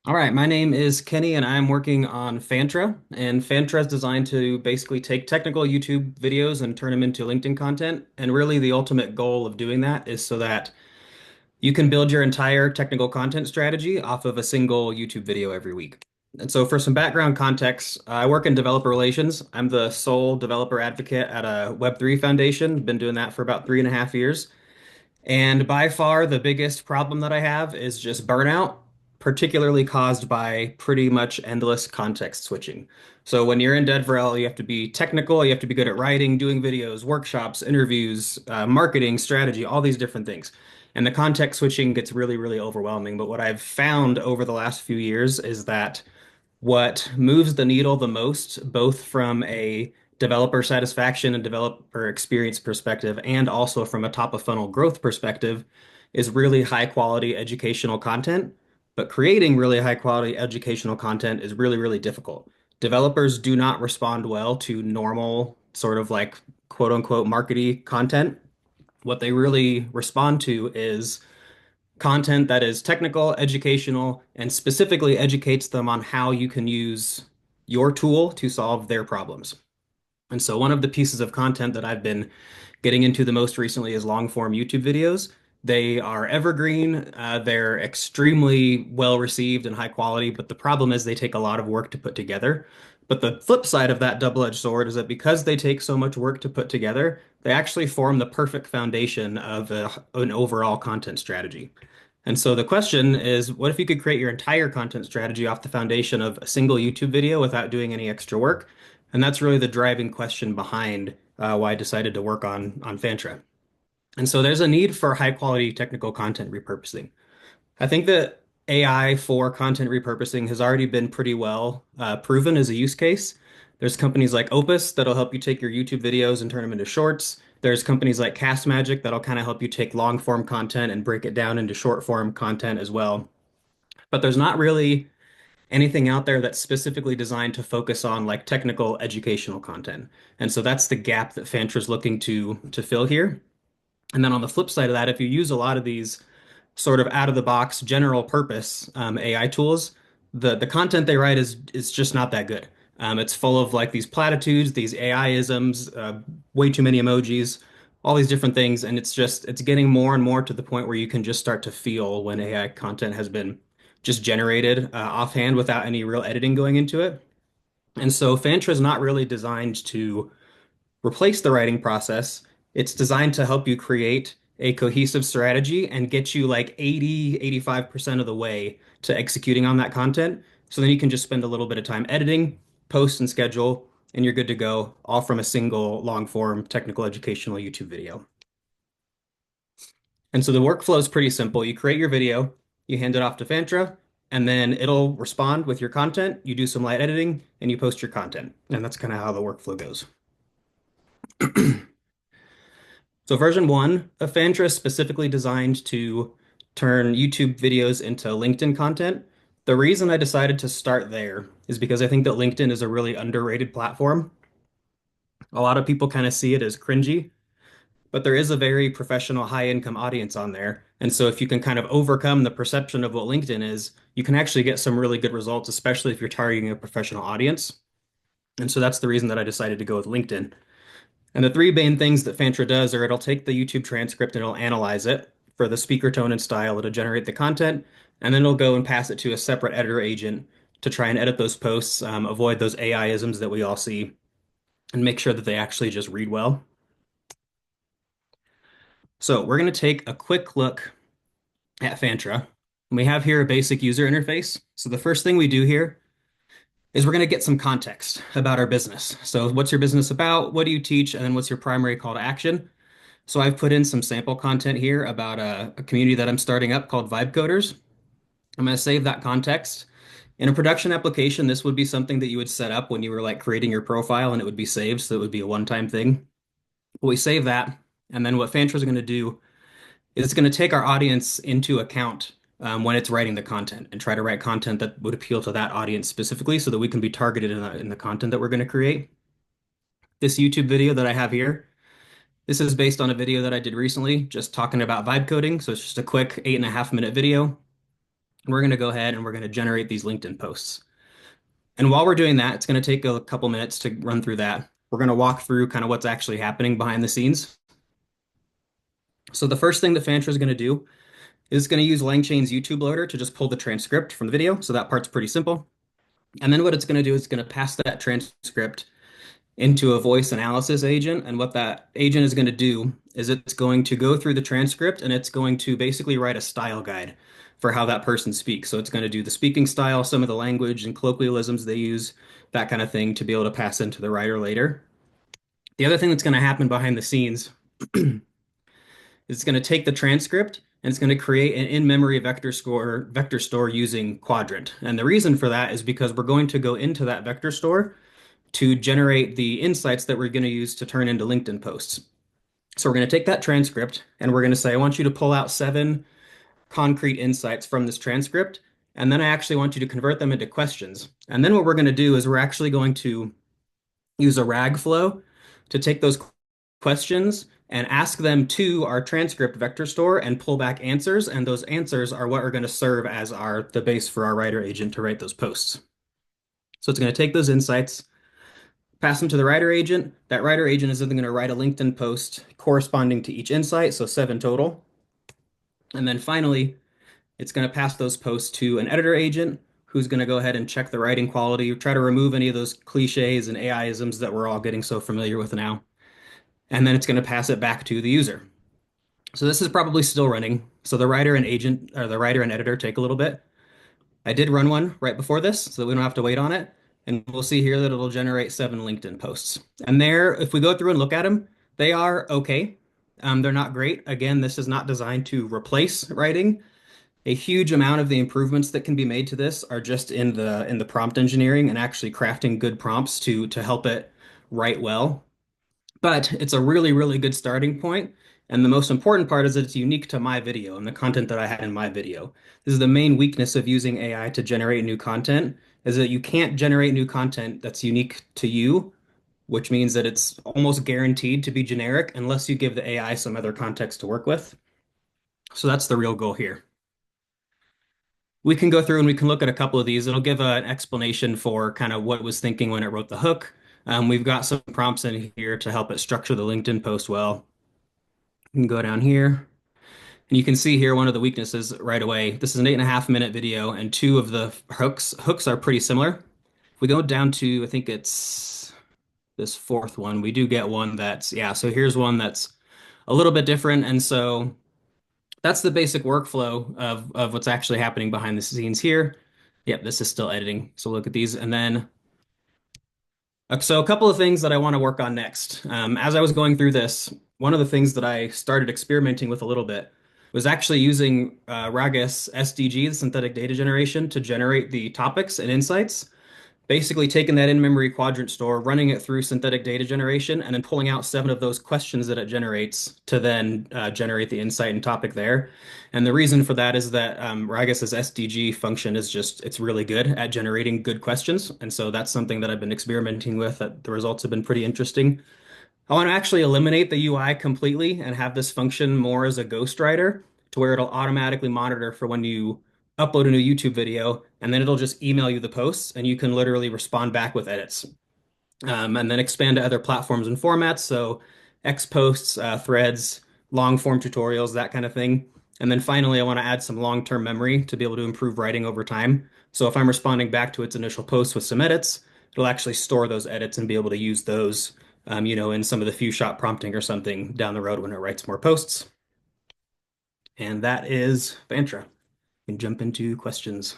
All right, my name is Kenny and I'm working on Phantra. And Phantra is designed to basically take technical YouTube videos and turn them into LinkedIn content. And really, the ultimate goal of doing that is so that you can build your entire technical content strategy off of a single YouTube video every week. And so, for some background context, I work in developer relations. I'm the sole developer advocate at a Web3 foundation. Been doing that for about 3.5 years. And by far, the biggest problem that I have is just burnout, particularly caused by pretty much endless context switching. So when you're in DevRel, you have to be technical, you have to be good at writing, doing videos, workshops, interviews, marketing, strategy, all these different things. And the context switching gets really, really overwhelming. But what I've found over the last few years is that what moves the needle the most, both from a developer satisfaction and developer experience perspective, and also from a top of funnel growth perspective, is really high quality educational content. But creating really high quality educational content is really, really difficult. Developers do not respond well to normal, sort of like quote unquote markety content. What they really respond to is content that is technical, educational, and specifically educates them on how you can use your tool to solve their problems. And so one of the pieces of content that I've been getting into the most recently is long form YouTube videos. They are evergreen, they're extremely well received and high quality, but the problem is they take a lot of work to put together. But the flip side of that double-edged sword is that because they take so much work to put together, they actually form the perfect foundation of an overall content strategy. And so the question is, what if you could create your entire content strategy off the foundation of a single YouTube video without doing any extra work? And that's really the driving question behind why I decided to work on Phantra. And so there's a need for high quality technical content repurposing. I think that AI for content repurposing has already been pretty well proven as a use case. There's companies like Opus that'll help you take your YouTube videos and turn them into shorts. There's companies like Cast Magic that'll kind of help you take long form content and break it down into short form content as well. But there's not really anything out there that's specifically designed to focus on like technical educational content. And so that's the gap that Fantra's looking to fill here. And then on the flip side of that, if you use a lot of these sort of out of the box general purpose AI tools, the content they write is just not that good. It's full of like these platitudes, these AI-isms, way too many emojis, all these different things, and it's getting more and more to the point where you can just start to feel when AI content has been just generated offhand without any real editing going into it. And so Fantra is not really designed to replace the writing process. It's designed to help you create a cohesive strategy and get you like 80-85% of the way to executing on that content. So then you can just spend a little bit of time editing, post and schedule, and you're good to go, all from a single long form technical educational YouTube video. And so the workflow is pretty simple. You create your video, you hand it off to Fantra, and then it'll respond with your content. You do some light editing, and you post your content. And that's kind of how the workflow goes. So version one of Phantra is specifically designed to turn YouTube videos into LinkedIn content. The reason I decided to start there is because I think that LinkedIn is a really underrated platform. A lot of people kind of see it as cringy, but there is a very professional, high income audience on there. And so if you can kind of overcome the perception of what LinkedIn is, you can actually get some really good results, especially if you're targeting a professional audience. And so that's the reason that I decided to go with LinkedIn. And the three main things that Phantra does are it'll take the YouTube transcript and it'll analyze it for the speaker tone and style. It'll generate the content, and then it'll go and pass it to a separate editor agent to try and edit those posts, avoid those AI-isms that we all see, and make sure that they actually just read well. So we're going to take a quick look at Phantra. We have here a basic user interface. So the first thing we do here is we're going to get some context about our business. So what's your business about? What do you teach? And then what's your primary call to action? So I've put in some sample content here about a community that I'm starting up called Vibe Coders. I'm going to save that context. In a production application, this would be something that you would set up when you were like creating your profile and it would be saved. So it would be a one-time thing. But we save that. And then what Fantra is going to do is it's going to take our audience into account when it's writing the content and try to write content that would appeal to that audience specifically so that we can be targeted in the content that we're going to create. This YouTube video that I have here, this is based on a video that I did recently, just talking about vibe coding. So it's just a quick 8.5 minute video. We're going to go ahead and we're going to generate these LinkedIn posts. And while we're doing that, it's going to take a couple minutes to run through that. We're going to walk through kind of what's actually happening behind the scenes. So the first thing that Phantra is going to do is going to use LangChain's YouTube loader to just pull the transcript from the video. So that part's pretty simple. And then what it's going to do is it's going to pass that transcript into a voice analysis agent. And what that agent is going to do is it's going to go through the transcript and it's going to basically write a style guide for how that person speaks. So it's going to do the speaking style, some of the language and colloquialisms they use, that kind of thing to be able to pass into the writer later. The other thing that's going to happen behind the scenes is it's going to take the transcript and it's going to create an in-memory vector store using Quadrant. And the reason for that is because we're going to go into that vector store to generate the insights that we're going to use to turn into LinkedIn posts. So we're going to take that transcript and we're going to say, I want you to pull out 7 concrete insights from this transcript. And then I actually want you to convert them into questions. And then what we're going to do is we're actually going to use a RAG flow to take those questions and ask them to our transcript vector store and pull back answers. And those answers are what are going to serve as the base for our writer agent to write those posts. So it's going to take those insights, pass them to the writer agent. That writer agent is then going to write a LinkedIn post corresponding to each insight, so 7 total. And then finally, it's going to pass those posts to an editor agent who's going to go ahead and check the writing quality, try to remove any of those cliches and AI-isms that we're all getting so familiar with now. And then it's going to pass it back to the user. So this is probably still running. So the writer and agent, or the writer and editor take a little bit. I did run one right before this so that we don't have to wait on it. And we'll see here that it'll generate 7 LinkedIn posts. And there, if we go through and look at them, they are okay. They're not great. Again, this is not designed to replace writing. A huge amount of the improvements that can be made to this are just in the prompt engineering and actually crafting good prompts to help it write well. But it's a really, really good starting point. And the most important part is that it's unique to my video and the content that I had in my video. This is the main weakness of using AI to generate new content, is that you can't generate new content that's unique to you, which means that it's almost guaranteed to be generic unless you give the AI some other context to work with. So that's the real goal here. We can go through and we can look at a couple of these. It'll give an explanation for kind of what it was thinking when it wrote the hook. We've got some prompts in here to help it structure the LinkedIn post well. You can go down here and you can see here one of the weaknesses right away. This is an 8.5 minute video and 2 of the hooks are pretty similar. If we go down to, I think it's this 4th one, we do get one that's, yeah, so here's one that's a little bit different. And so that's the basic workflow of what's actually happening behind the scenes here. Yep, this is still editing. So look at these. And then, so a couple of things that I want to work on next. As I was going through this, one of the things that I started experimenting with a little bit was actually using RAG's SDG, the synthetic data generation, to generate the topics and insights. Basically taking that in-memory quadrant store, running it through synthetic data generation, and then pulling out 7 of those questions that it generates to then generate the insight and topic there. And the reason for that is that Ragas's SDG function is just, it's really good at generating good questions. And so that's something that I've been experimenting with, that the results have been pretty interesting. I want to actually eliminate the UI completely and have this function more as a ghostwriter to where it'll automatically monitor for when you upload a new YouTube video, and then it'll just email you the posts and you can literally respond back with edits. And then expand to other platforms and formats. So X posts, threads, long form tutorials, that kind of thing. And then finally, I want to add some long-term memory to be able to improve writing over time. So if I'm responding back to its initial post with some edits, it'll actually store those edits and be able to use those, in some of the few shot prompting or something down the road when it writes more posts. And that is Phantra. We can jump into questions.